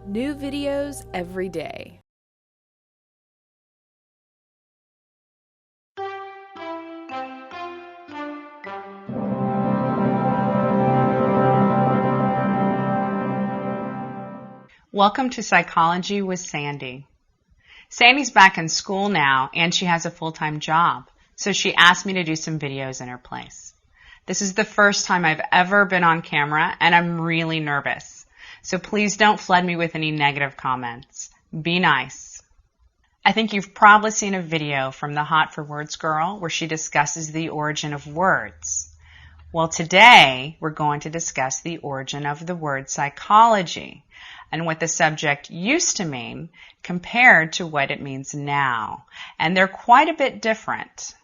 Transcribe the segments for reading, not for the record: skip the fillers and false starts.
New videos every day. Welcome to Psychology with Sandy. Sandy's back in school now and she has a full-time job, so she asked me to do some videos in her place. This is the first time I've ever been on camera and I'm really nervous, so please don't flood me with any negative comments. Be nice. I think you've probably seen a video from the Hot for Words girl where she discusses the origin of words. Well, today we're going to discuss the origin of the word psychology and what the subject used to mean compared to what it means now. And they're quite a bit different.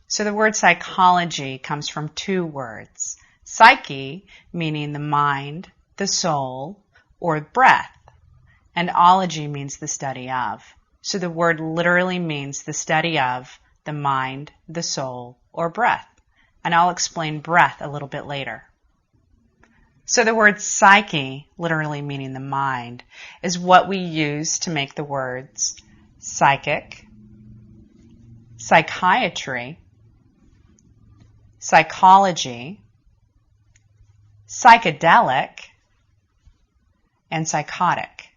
So the word psychology comes from two words. Psyche, meaning the mind, the soul, or breath. And ology means the study of. So the word literally means the study of the mind, the soul, or breath. And I'll explain breath a little bit later. So the word psyche, literally meaning the mind, is what we use to make the words psychic, psychiatry, psychology, psychedelic, and psychotic.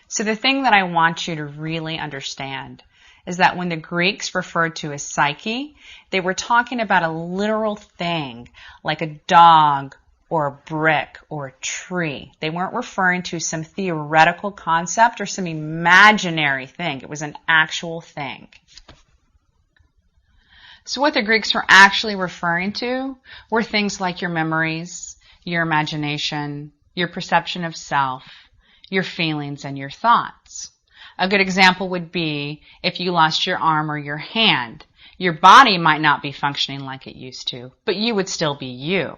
So the thing that I want you to really understand is that when the Greeks referred to as psyche, they were talking about a literal thing, like a dog or a brick or a tree. They weren't referring to some theoretical concept or some imaginary thing. It was an actual thing. So what the Greeks were actually referring to were things like your memories, your imagination, your perception of self, your feelings, and your thoughts. A good example would be if you lost your arm or your hand. Your body might not be functioning like it used to, but you would still be you.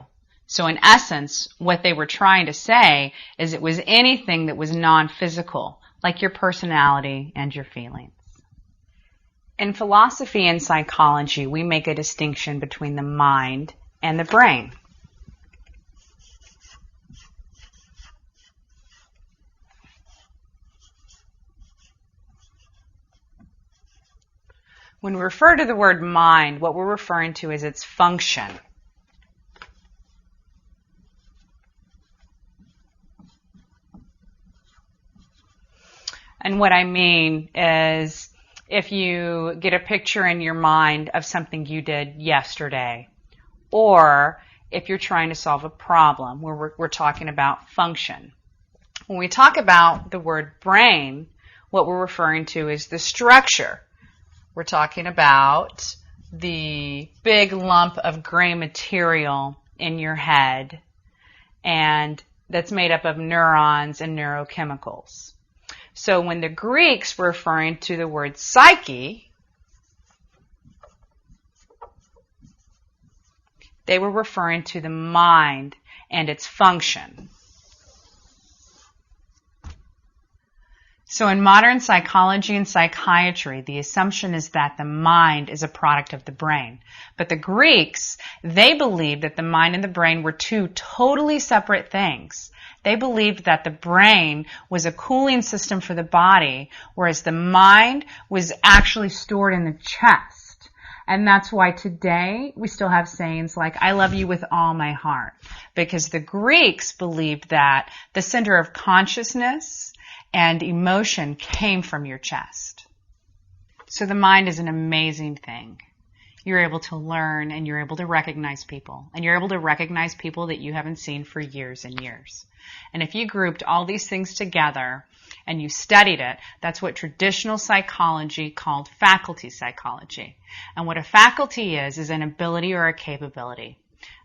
So in essence, what they were trying to say is it was anything that was non-physical, like your personality and your feelings. In philosophy and psychology, we make a distinction between the mind and the brain. When we refer to the word mind, what we're referring to is its function. And what I mean is if you get a picture in your mind of something you did yesterday, or if you're trying to solve a problem, where we're talking about function. When we talk about the word brain, what we're referring to is the structure. We're talking about the big lump of gray material in your head, and that's made up of neurons and neurochemicals. So when the Greeks were referring to the word psyche, they were referring to the mind and its function. So in modern psychology and psychiatry, the assumption is that the mind is a product of the brain. But the Greeks, they believed that the mind and the brain were two totally separate things. They believed that the brain was a cooling system for the body, whereas the mind was actually stored in the chest. And that's why today we still have sayings like, I love you with all my heart. Because the Greeks believed that the center of consciousness and emotion came from your chest. So the mind is an amazing thing. You're able to learn and you're able to recognize people. And you're able to recognize people that you haven't seen for years and years. And if you grouped all these things together and you studied it, that's what traditional psychology called faculty psychology. And what a faculty is an ability or a capability.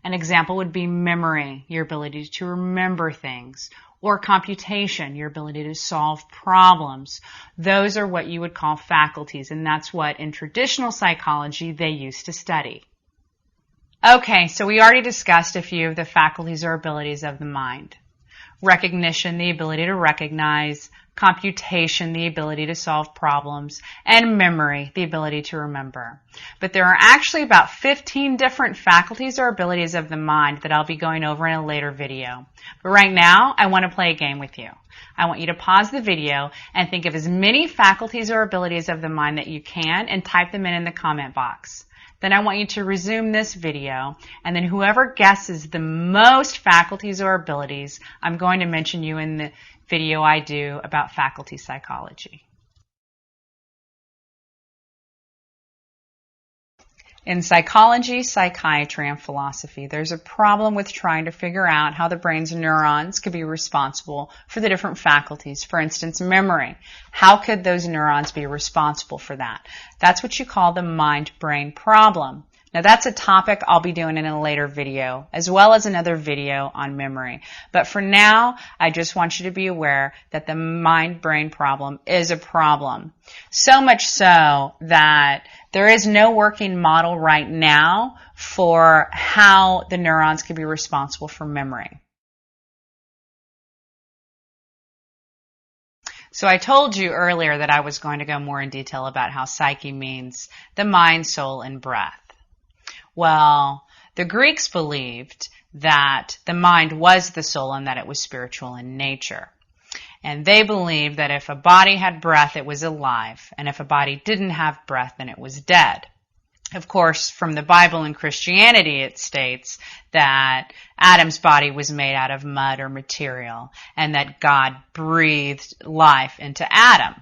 An example would be memory, your ability to remember things, or computation, your ability to solve problems. Those are what you would call faculties, and that's what in traditional psychology they used to study. Okay, so we already discussed a few of the faculties or abilities of the mind. recognition, the ability to recognize, computation, the ability to solve problems, and memory, the ability to remember. But there are actually about 15 different faculties or abilities of the mind that I'll be going over in a later video. But right now, I want to play a game with you. I want you to pause the video and think of as many faculties or abilities of the mind that you can and type them in the comment box. Then I want you to resume this video, and then whoever guesses the most faculties or abilities, I'm going to mention you in the video I do about faculty psychology. In psychology, psychiatry, and philosophy, there's a problem with trying to figure out how the brain's neurons could be responsible for the different faculties. For instance, memory. How could those neurons be responsible for that? That's what you call the mind-brain problem. Now that's a topic I'll be doing in a later video, as well as another video on memory. But for now, I just want you to be aware that the mind-brain problem is a problem. So much so that there is no working model right now for how the neurons can be responsible for memory. So I told you earlier that I was going to go more in detail about how psyche means the mind, soul, and breath. Well, the Greeks believed that the mind was the soul and that it was spiritual in nature. And they believed that if a body had breath, it was alive, and if a body didn't have breath, then it was dead. Of course, from the Bible and Christianity, it states that Adam's body was made out of mud or material, and that God breathed life into Adam.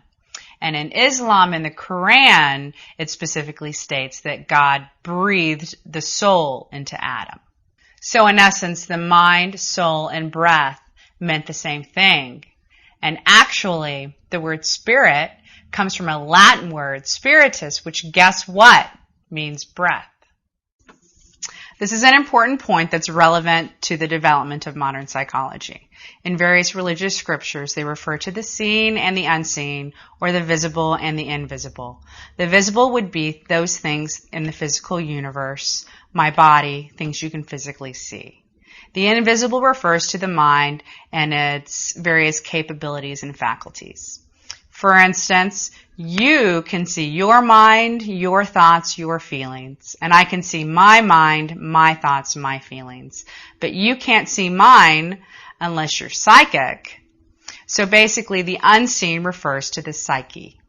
And in Islam and the Quran, it specifically states that God breathed the soul into Adam. So in essence, the mind, soul, and breath meant the same thing. And actually, the word spirit comes from a Latin word, spiritus, which guess what? Means breath. This is an important point that's relevant to the development of modern psychology. In various religious scriptures, they refer to the seen and the unseen, or the visible and the invisible. The visible would be those things in the physical universe, my body, things you can physically see. The invisible refers to the mind and its various capabilities and faculties. For instance, you can see your mind, your thoughts, your feelings. And I can see my mind, my thoughts, my feelings. But you can't see mine unless you're psychic. So basically, the unseen refers to the psyche.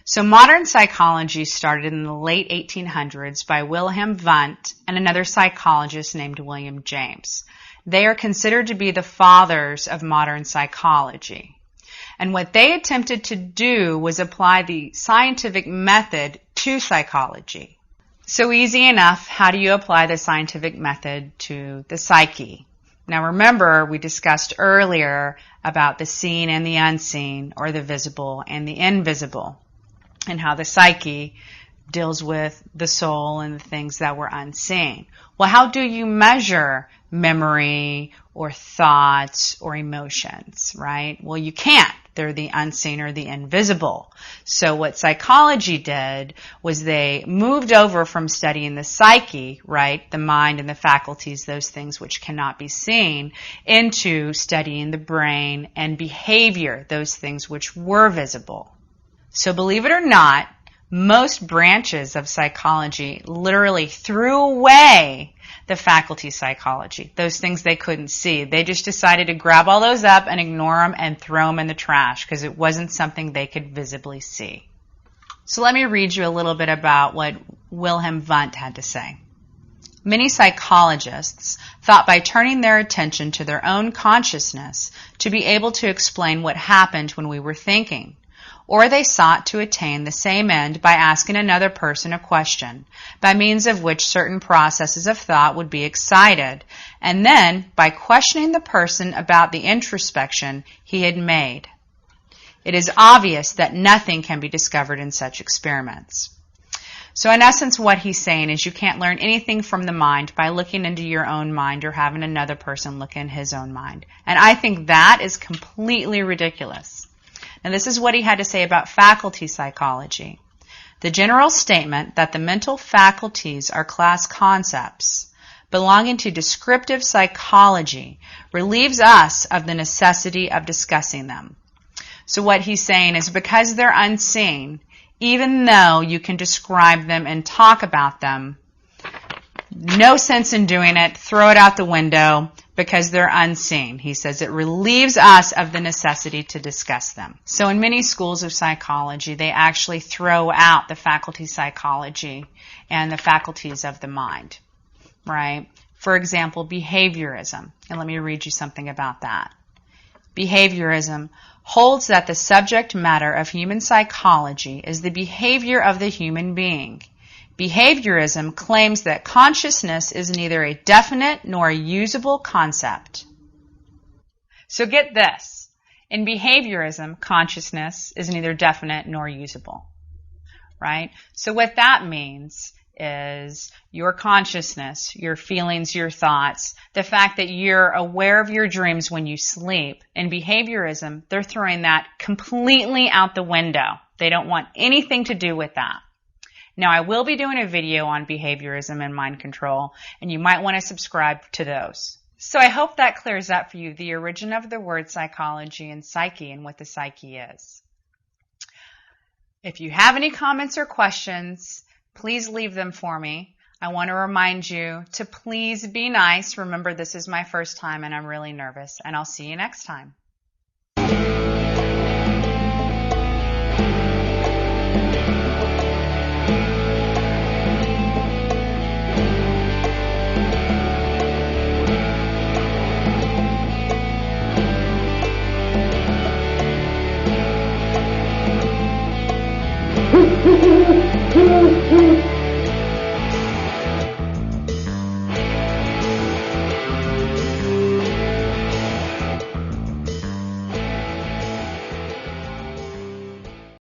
So modern psychology started in the late 1800s by Wilhelm Wundt and another psychologist named William James. They are considered to be the fathers of modern psychology. And what they attempted to do was apply the scientific method to psychology. So easy enough, how do you apply the scientific method to the psyche? Now remember, we discussed earlier about the seen and the unseen, or the visible and the invisible, and how the psyche deals with the soul and the things that were unseen. Well, how do you measure memory or thoughts or emotions, right? Well, you can't. They're the unseen or the invisible. So what psychology did was they moved over from studying the psyche, right, the mind and the faculties, those things which cannot be seen, into studying the brain and behavior, those things which were visible. So believe it or not, most branches of psychology literally threw away the faculty psychology, those things they couldn't see. They just decided to grab all those up and ignore them and throw them in the trash because it wasn't something they could visibly see. So let me read you a little bit about what Wilhelm Wundt had to say. Many psychologists thought by turning their attention to their own consciousness to be able to explain what happened when we were thinking. Or they sought to attain the same end by asking another person a question, by means of which certain processes of thought would be excited, and then by questioning the person about the introspection he had made. It is obvious that nothing can be discovered in such experiments. So in essence, what he's saying is you can't learn anything from the mind by looking into your own mind or having another person look in his own mind. And I think that is completely ridiculous. Now, this is what he had to say about faculty psychology. The general statement that the mental faculties are class concepts, belonging to descriptive psychology relieves us of the necessity of discussing them. So what he's saying is because they're unseen, even though you can describe them and talk about them, no sense in doing it, throw it out the window because they're unseen. He says it relieves us of the necessity to discuss them. So in many schools of psychology, they actually throw out the faculty psychology and the faculties of the mind, right? For example, behaviorism. And let me read you something about that. Behaviorism holds that the subject matter of human psychology is the behavior of the human being. Behaviorism claims that consciousness is neither a definite nor a usable concept. So get this. In behaviorism, consciousness is neither definite nor usable, right? So what that means is your consciousness, your feelings, your thoughts, the fact that you're aware of your dreams when you sleep. In behaviorism, they're throwing that completely out the window. They don't want anything to do with that. Now, I will be doing a video on behaviorism and mind control, and you might want to subscribe to those. So I hope that clears up for you the origin of the word psychology and psyche and what the psyche is. If you have any comments or questions, please leave them for me. I want to remind you to please be nice. Remember, this is my first time and I'm really nervous, and I'll see you next time.